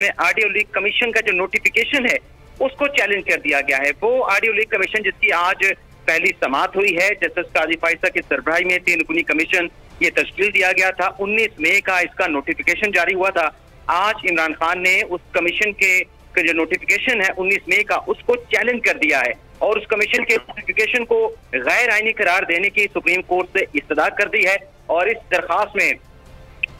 में audio leak commission का जो नोटिफिकेशन है उसको चैलेंज कर दिया गया है। वो ऑडियो लीक कमीशन जिसकी आज पहली समाअत हुई है, जस्टिस काजी फाइजा की सरबराही में 3 रुकनी कमीशन ये तश्कील दिया गया था। 19 मई का इसका नोटिफिकेशन जारी हुआ था। आज इमरान खान ने उस कमीशन के जो नोटिफिकेशन है 19 मई का उसको चैलेंज कर दिया है और उस कमीशन के नोटिफिकेशन को गैर आईनी करार देने की सुप्रीम कोर्ट से इस्तदा कर दी है। और इस दरखास्त में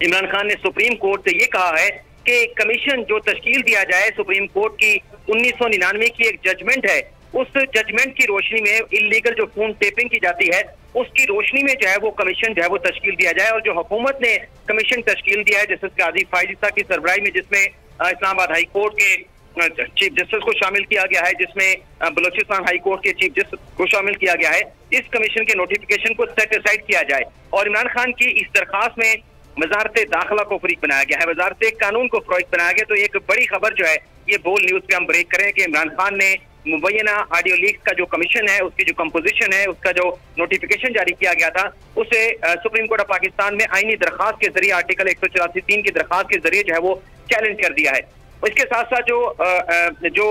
इमरान खान ने सुप्रीम कोर्ट से ये कहा है कि कमीशन जो तश्कील दिया जाए, सुप्रीम कोर्ट की 1999 की एक जजमेंट है, उस जजमेंट की रोशनी में इलीगल जो फोन टेपिंग की जाती है उसकी रोशनी में जो है वो कमीशन जो है वो तश्कील दिया जाए। और जो हुकूमत ने कमीशन तश्कील दिया है जस्टिस काजी फाइजा की सरबराही में, जिसमें इस्लामाबाद हाई कोर्ट के चीफ जस्टिस को शामिल किया गया है, जिसमें बलूचिस्तान हाई कोर्ट के चीफ जस्टिस को शामिल किया गया है, इस कमीशन के नोटिफिकेशन को सेट असाइड किया जाए। और इमरान खान की इस दरखास्त में वजारत दाखिला को फरीक बनाया गया है, वजारत कानून को फरीक बनाया गया। तो एक बड़ी खबर जो है ये बोल न्यूज पे हम ब्रेक करें कि इमरान खान ने मुबैना ऑडियो लीक का जो कमीशन है उसकी जो कंपोजिशन है, उसका जो नोटिफिकेशन जारी किया गया था उसे सुप्रीम कोर्ट ऑफ पाकिस्तान में आईनी दरखास्त के जरिए आर्टिकल 184(3) की दरखास्त के जरिए जो है वो चैलेंज कर दिया है। इसके साथ साथ जो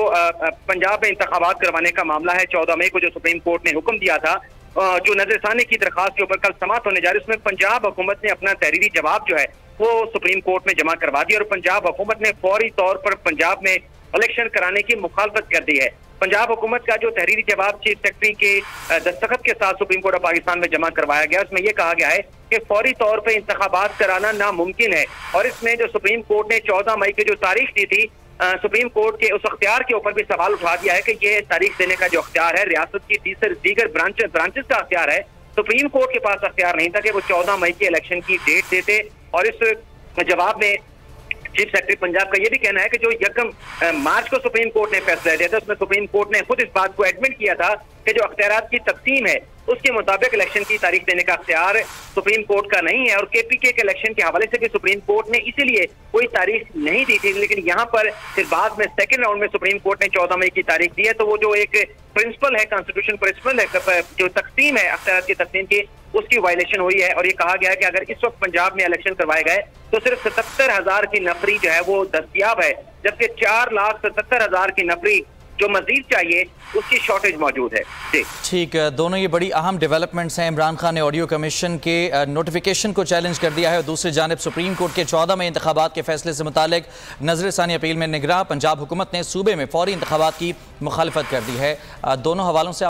पंजाब में इंतखाबात करवाने का मामला है, 14 मई को जो सुप्रीम कोर्ट ने हुक्म दिया था, जो नजरसानी की दरखास्त के ऊपर कल समाअत होने जा रही है, उसमें पंजाब हुकूमत ने अपना तहरीरी जवाब जो है वो सुप्रीम कोर्ट में जमा करवा दिया और पंजाब हुकूमत ने फौरी तौर पर पंजाब में इलेक्शन कराने की मुखालफत कर दी है। पंजाब हुकूमत का जो तहरीरी जवाब चीफ सेक्रेटरी के दस्तखत के साथ सुप्रीम कोर्ट ऑफ पाकिस्तान में जमा करवाया गया, उसमें यह कहा गया है कि फौरी तौर पर इंतखाबात कराना नामुमकिन है। और इसमें जो सुप्रीम कोर्ट ने 14 मई की जो तारीख दी थी, सुप्रीम कोर्ट के उस अख्तियार के ऊपर भी सवाल उठा दिया है कि ये तारीख देने का जो अख्तियार है रियासत की दीगर ब्रांचेस का अख्तियार है। सुप्रीम कोर्ट के पास अख्तियार नहीं था कि वो 14 मई के इलेक्शन की डेट देते। और इस जवाब में चीफ सेक्रेटरी पंजाब का यह भी कहना है कि जो 1 मार्च को सुप्रीम कोर्ट ने फैसला दिया था उसमें सुप्रीम कोर्ट ने खुद इस बात को एडमिट किया था कि जो अख्तियारात की तकसीम है उसके मुताबिक इलेक्शन की तारीख देने का अख्तियार सुप्रीम कोर्ट का नहीं है। और केपीके के इलेक्शन के हवाले से भी सुप्रीम कोर्ट ने इसीलिए कोई तारीख नहीं दी थी, लेकिन यहाँ पर फिर बाद में सेकंड राउंड में सुप्रीम कोर्ट ने 14 मई की तारीख दी है। तो वो जो एक प्रिंसिपल है, कॉन्स्टिट्यूशन प्रिंसिपल है, जो तकसीम है अख्तियारात की तकसीम की, उसकी वायलेशन हुई है। और ये कहा गया है कि अगर इस वक्त पंजाब में इलेक्शन करवाए गए तो सिर्फ 77,000 की नफरी जो है वो दस्तयाब है, जबकि 4,77,000 की नफरी जो मजीद चाहिए उसकी शॉर्टेज मौजूद है। जी ठीक है, दोनों ये बड़ी अहम डेवलपमेंट्स हैं। इमरान खान ने ऑडियो कमीशन के नोटिफिकेशन को चैलेंज कर दिया है और दूसरी जानिब सुप्रीम कोर्ट के 14 मई इंतखाबात के फैसले से मुतालिक नजरसानी अपील में निगरां पंजाब हुकूमत ने सूबे में फौरी इंतखाबात की मुखालफत कर दी है। दोनों हवालों से